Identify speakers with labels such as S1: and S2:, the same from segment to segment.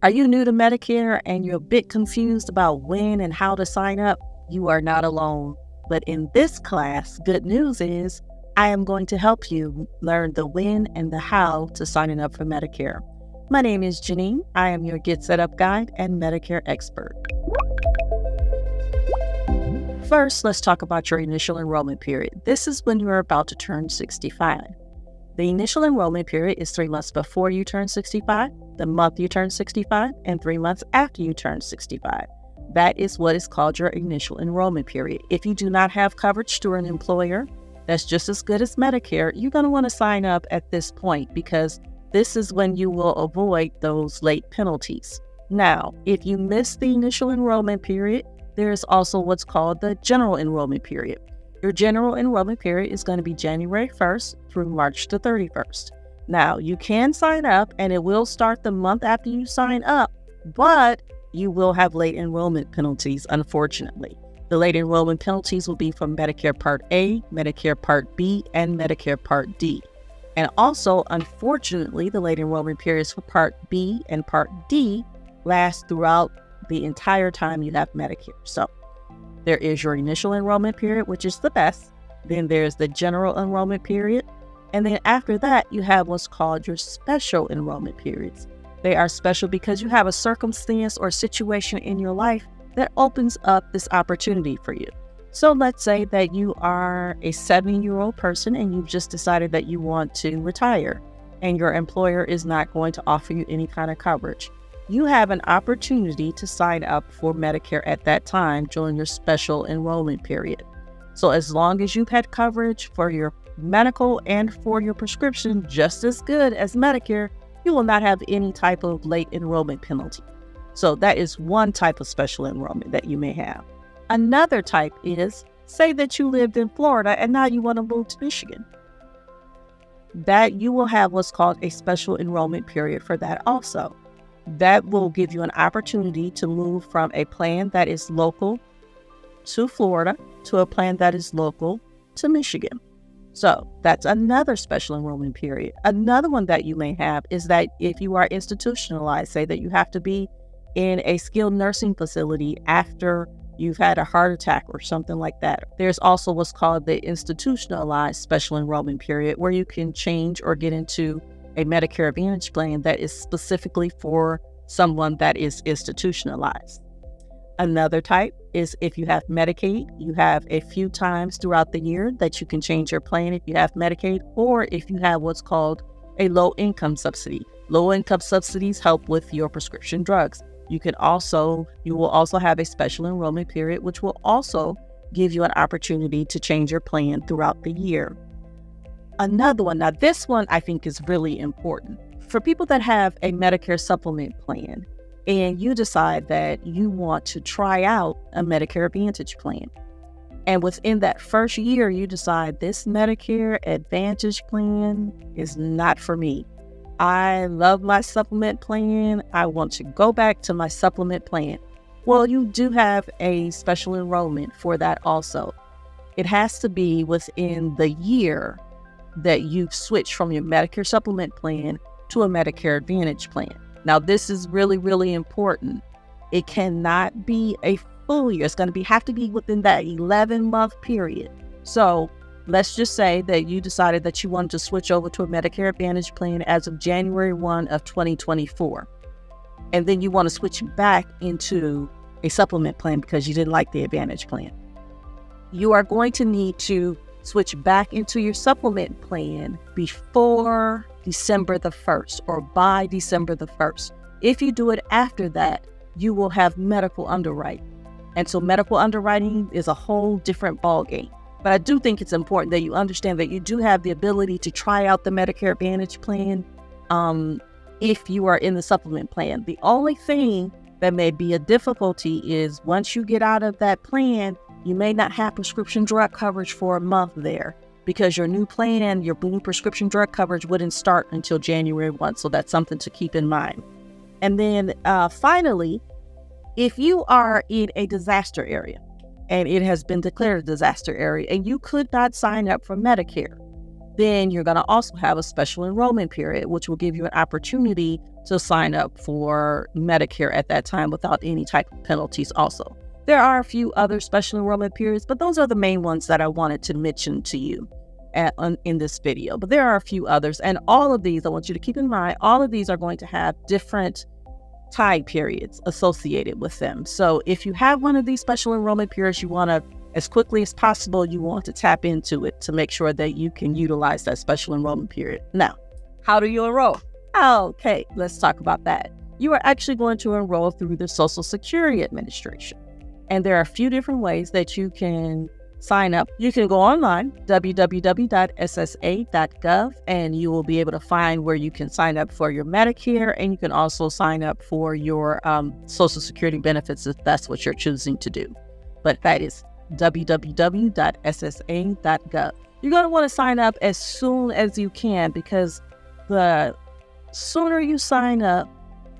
S1: Are you new to Medicare and you're a bit confused about when and how to sign up? You are not alone. But in this class, good news is I am going to help you learn the when and the how to signing up for Medicare. My name is Janine. I am your GetSetUp guide and Medicare expert. First, let's talk about your initial enrollment period. This is when you are about to turn 65. The initial enrollment period is 3 months before you turn 65, the month you turn 65, and 3 months after you turn 65. That is what is called your initial enrollment period. If you do not have coverage through an employer that's just as good as Medicare, you're going to want to sign up at this point because this is when you will avoid those late penalties. Now, if you miss the initial enrollment period, there is also what's called the general enrollment period. Your general enrollment period is going to be January 1st through March the 31st. Now, you can sign up and it will start the month after you sign up, but you will have late enrollment penalties, unfortunately. The late enrollment penalties will be from Medicare Part A, Medicare Part B, and Medicare Part D. And also, unfortunately, the late enrollment periods for Part B and Part D last throughout the entire time you have Medicare. So there is your initial enrollment period, which is the best. Then there's the general enrollment period. And then after that, you have what's called your special enrollment periods. They are special because you have a circumstance or situation in your life that opens up this opportunity for you. So let's say that you are a 70-year-old person and you've just decided that you want to retire and your employer is not going to offer you any kind of coverage. You have an opportunity to sign up for Medicare at that time during your special enrollment period. So as long as you've had coverage for your medical and for your prescription just as good as Medicare, you will not have any type of late enrollment penalty. So that is one type of special enrollment that you may have. Another type is, say that you lived in Florida and now you want to move to Michigan. That you will have what's called a special enrollment period for that also. That will give you an opportunity to move from a plan that is local to Florida to a plan that is local to Michigan. So that's another special enrollment period. Another one that you may have is that if you are institutionalized, say that you have to be in a skilled nursing facility after you've had a heart attack or something like that. There's also what's called the institutionalized special enrollment period where you can change or get into a Medicare Advantage plan that is specifically for someone that is institutionalized. Another type is if you have Medicaid, you have a few times throughout the year that you can change your plan if you have Medicaid, or if you have what's called a low-income subsidy. Low-income subsidies help with your prescription drugs. You will also have a special enrollment period, which will also give you an opportunity to change your plan throughout the year. Another one, now this one I think is really important. For people that have a Medicare supplement plan and you decide that you want to try out a Medicare Advantage plan, and within that first year you decide this Medicare Advantage plan is not for me. I love my supplement plan. I want to go back to my supplement plan. Well, you do have a special enrollment for that also. It has to be within the year that you've switched from your Medicare supplement plan to a Medicare Advantage plan. Now, this is really, really important. It cannot be a full year. It's going to have to be within that 11-month period. So let's just say that you decided that you wanted to switch over to a Medicare Advantage plan as of January 1 of 2024. And then you want to switch back into a supplement plan because you didn't like the Advantage plan. You are going to need to switch back into your supplement plan before December the 1st or by December the 1st. If you do it after that, you will have medical underwriting. And so medical underwriting is a whole different ballgame. But I do think it's important that you understand that you do have the ability to try out the Medicare Advantage plan if you are in the supplement plan. The only thing that may be a difficulty is once you get out of that plan, you may not have prescription drug coverage for a month there because your new plan, your new prescription drug coverage wouldn't start until January 1. So that's something to keep in mind. And then finally, if you are in a disaster area and it has been declared a disaster area and you could not sign up for Medicare, then you're going to also have a special enrollment period, which will give you an opportunity to sign up for Medicare at that time without any type of penalties also. There are a few other special enrollment periods, but those are the main ones that I wanted to mention to you in this video. But there are a few others, and all of these, I want you to keep in mind, all of these are going to have different time periods associated with them. So if you have one of these special enrollment periods, you want to, as quickly as possible, you want to tap into it to make sure that you can utilize that special enrollment period. Now, how do you enroll? Okay, let's talk about that. You are actually going to enroll through the Social Security Administration. And there are a few different ways that you can sign up. You can go online, www.ssa.gov, and you will be able to find where you can sign up for your Medicare, and you can also sign up for your Social Security benefits if that's what you're choosing to do. But that is www.ssa.gov. You're going to want to sign up as soon as you can, because the sooner you sign up,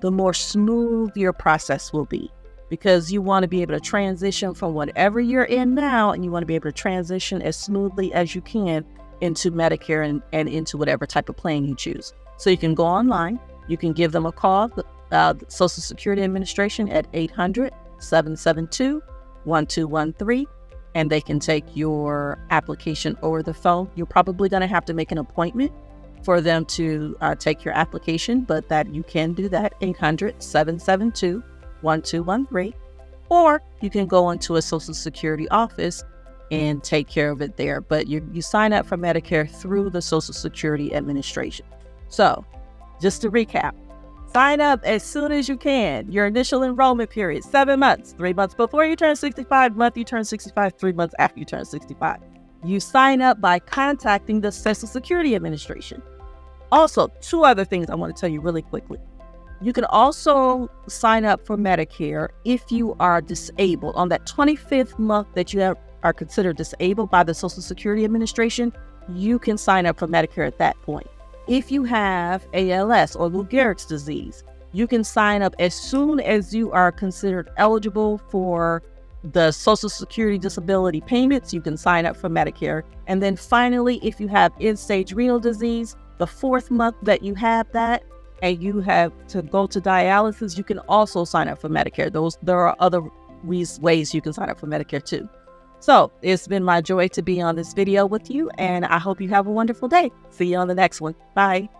S1: the more smooth your process will be. Because you want to be able to transition from whatever you're in now, and you want to be able to transition as smoothly as you can into Medicare and into whatever type of plan you choose. So you can go online, you can give them a call, the Social Security Administration at 800-772-1213, and they can take your application over the phone. You're probably going to have to make an appointment for them to take your application, but that you can do that, 800-772-1213. Or you can go into a Social Security office and take care of it there. But you sign up for Medicare through the Social Security Administration. So just to recap, sign up as soon as you can. Your initial enrollment period, 7 months, 3 months before you turn 65, month you turn 65, 3 months after you turn 65. You sign up by contacting the Social Security Administration. Also, 2 other things I want to tell you really quickly. You can also sign up for Medicare if you are disabled. On that 25th month that you are considered disabled by the Social Security Administration, you can sign up for Medicare at that point. If you have ALS or Lou Gehrig's disease, you can sign up as soon as you are considered eligible for the Social Security disability payments. You can sign up for Medicare. And then finally, if you have end-stage renal disease, the 4th month that you have that, and you have to go to dialysis, you can also sign up for Medicare. There are other ways you can sign up for Medicare too. So it's been my joy to be on this video with you, and I hope you have a wonderful day. See you on the next one. Bye.